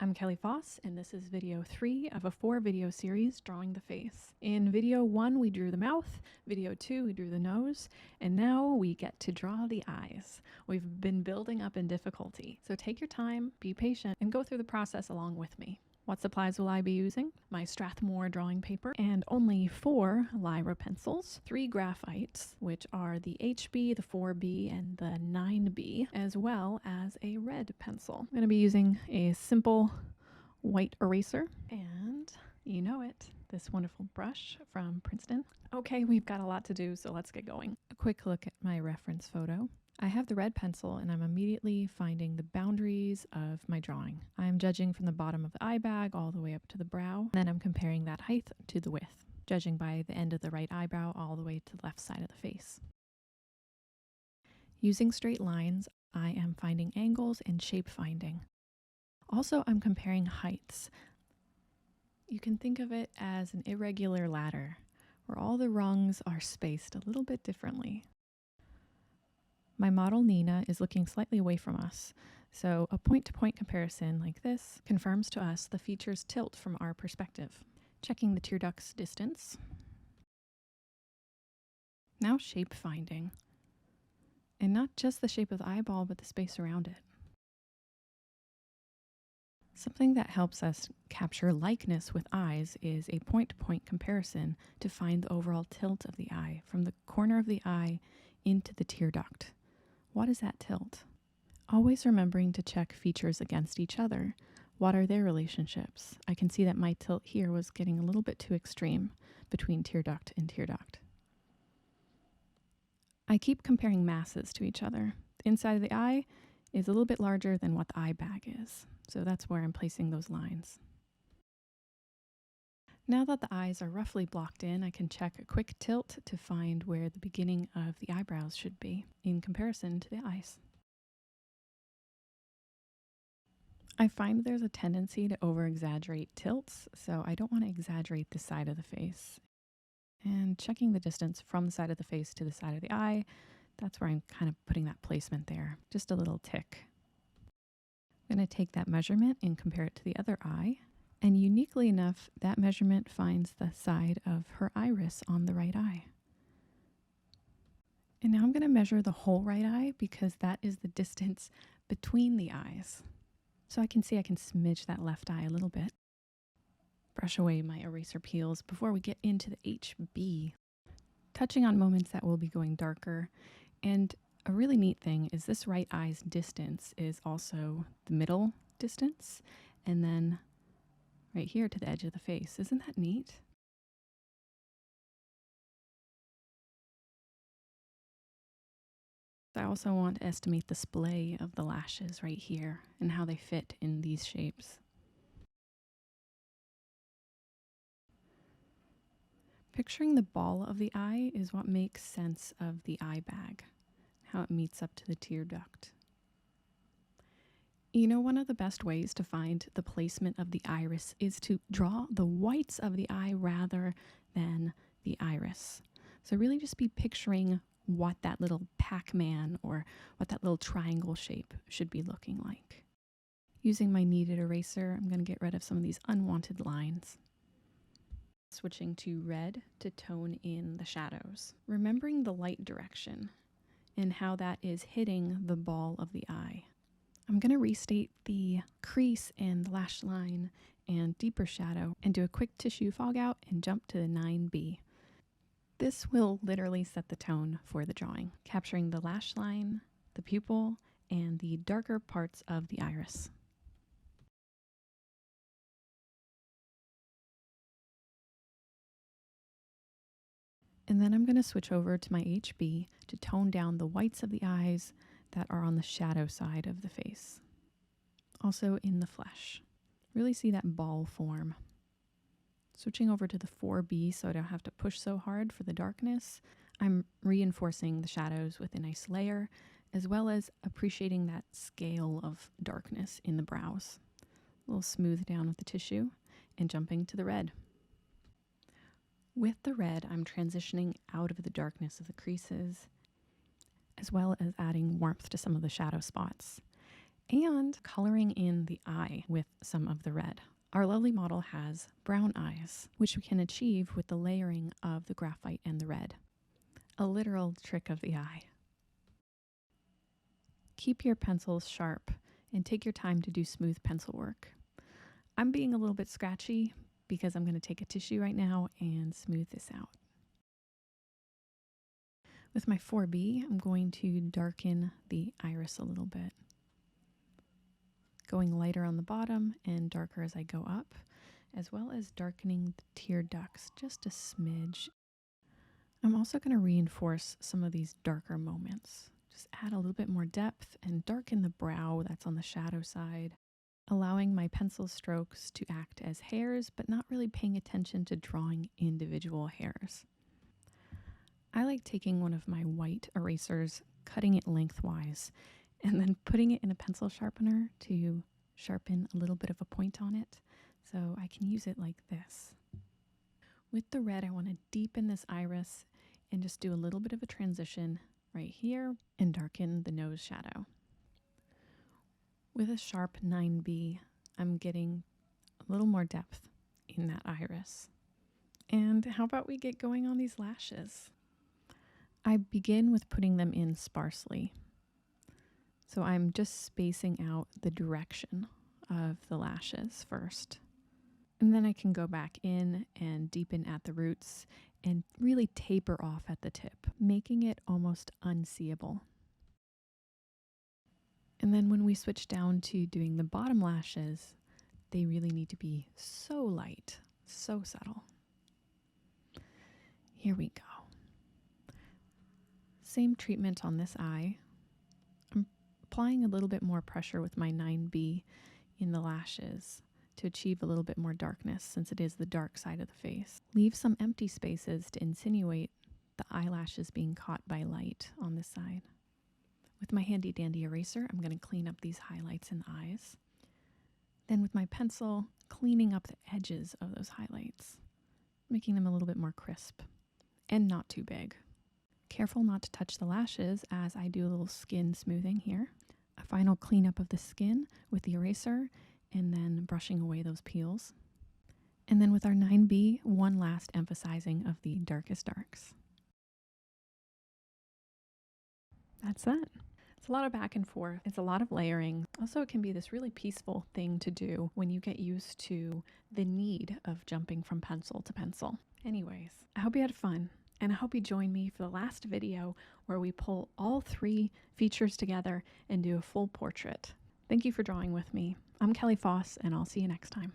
I'm Kelly Foss, and this is video 3 of a 4-video series drawing the face. In video 1, we drew the mouth, video 2, we drew the nose, and now we get to draw the eyes. We've been building up in difficulty, so take your time, be patient, and go through the process along with me. What supplies will I be using? My 𝗟𝗲𝘄 drawing paper, and only 4 𝗲𝗲𝘄 pencils, 3 graphites, which are the 𝗱𝗵𝗿, the 𝗱𝗿𝗄, and the 𝗍𝗵𝗿, as well as a red pencil. I'm going to be using a simple white eraser, and you know it, this wonderful brush from Princeton. Okay, we've got a lot to do, so let's get going. A quick look at my reference photo. I have the red pencil and I'm immediately finding the boundaries of my drawing. I'm judging from the bottom of the eye bag all the way up to the brow. Then I'm comparing that height to the width, judging by the end of the right eyebrow all the way to the left side of the face. Using straight lines, I am finding angles and shape finding. Also, I'm comparing heights. You can think of it as an irregular ladder, where all the rungs are spaced a little bit differently. My model Nina is looking slightly away from us, so a point-to-point comparison like this confirms to us the feature's tilt from our perspective. Checking the tear duct's distance. Now shape finding. And not just the shape of the eyeball, but the space around it. Something that helps us capture likeness with eyes is a point-to-point comparison to find the overall tilt of the eye, from the corner of the eye into the tear duct. What is that tilt? Always remembering to check features against each other. What are their relationships? I can see that my tilt here was getting a little bit too extreme between tear duct and tear duct. I keep comparing masses to each other. The inside of the eye is a little bit larger than what the eye bag is, so that's where I'm placing those lines. Now that the eyes are roughly blocked in, I can check a quick tilt to find where the beginning of the eyebrows should be in comparison to the eyes. I find there's a tendency to over-exaggerate tilts, so I don't want to exaggerate the side of the face. And checking the distance from the side of the face to the side of the eye, that's where I'm kind of putting that placement there. Just a little tick. I'm going to take that measurement and compare it to the other eye. And uniquely enough, that measurement finds the side of her iris on the right eye. And now I'm going to measure the whole right eye because that is the distance between the eyes. So I can see I can smidge that left eye a little bit. Brush away my eraser peels before we get into the 𝗱𝗵𝗿. Touching on moments that will be going darker. And a really neat thing is this right eye's distance is also the middle distance. And then right here to the edge of the face. Isn't that neat? I also want to estimate the splay of the lashes right here and how they fit in these shapes. Picturing the ball of the eye is what makes sense of the eye bag, how it meets up to the tear duct. You know, one of the best ways to find the placement of the iris is to draw the whites of the eye rather than the iris. So really just be picturing what that little Pac-Man or what that little triangle shape should be looking like. Using my kneaded eraser, I'm going to get rid of some of these unwanted lines. Switching to red to tone in the shadows. Remembering the light direction and how that is hitting the ball of the eye. I'm going to restate the crease and the lash line and deeper shadow and do a quick tissue fog out and jump to the 𝗍𝗵𝗿. This will literally set the tone for the drawing, capturing the lash line, the pupil, and the darker parts of the iris. And then I'm going to switch over to my 𝗱𝗵𝗿 to tone down the whites of the eyes that are on the shadow side of the face. Also in the flesh. Really see that ball form. Switching over to the 𝗱𝗿𝗄 so I don't have to push so hard for the darkness. I'm reinforcing the shadows with a nice layer, as well as appreciating that scale of darkness in the brows. A little smooth down with the tissue and jumping to the red. With the red, I'm transitioning out of the darkness of the creases, as well as adding warmth to some of the shadow spots. and coloring in the eye with some of the red. Our lovely model has brown eyes, which we can achieve with the layering of the graphite and the red. A literal trick of the eye. Keep your pencils sharp and take your time to do smooth pencil work. I'm being a little bit scratchy because I'm going to take a tissue right now and smooth this out. With my 4B, I'm going to darken the iris a little bit, going lighter on the bottom and darker as I go up, as well as darkening the tear ducts just a smidge. I'm also going to reinforce some of these darker moments. Just add a little bit more depth and darken the brow that's on the shadow side, allowing my pencil strokes to act as hairs, but not really paying attention to drawing individual hairs. I like taking one of my white erasers, cutting it lengthwise, and then putting it in a pencil sharpener to sharpen a little bit of a point on it, so I can use it like this. With the red, I want to deepen this iris and just do a little bit of a transition right here and darken the nose shadow. With a sharp 9B, I'm getting a little more depth in that iris. And how about we get going on these lashes? I begin with putting them in sparsely. So I'm just spacing out the direction of the lashes first. And then I can go back in and deepen at the roots and really taper off at the tip, making it almost unseeable. And then when we switch down to doing the bottom lashes, they really need to be so light, so subtle. Here we go. Same treatment on this eye. I'm applying a little bit more pressure with my 9B in the lashes to achieve a little bit more darkness since it is the dark side of the face. Leave some empty spaces to insinuate the eyelashes being caught by light on this side. With my handy dandy eraser, I'm going to clean up these highlights in the eyes. Then with my pencil, cleaning up the edges of those highlights, making them a little bit more crisp and not too big. Careful not to touch the lashes as I do a little skin smoothing here. A final cleanup of the skin with the eraser and then brushing away those peels. And then with our 9B, one last emphasizing of the darkest darks. That's that. It's a lot of back and forth. It's a lot of layering. Also, it can be this really peaceful thing to do when you get used to the need of jumping from pencil to pencil. Anyways, I hope you had fun. And I hope you join me for the last video where we pull all 3 features together and do a full portrait. Thank you for drawing with me. I'm Kelly Foss, and I'll see you next time.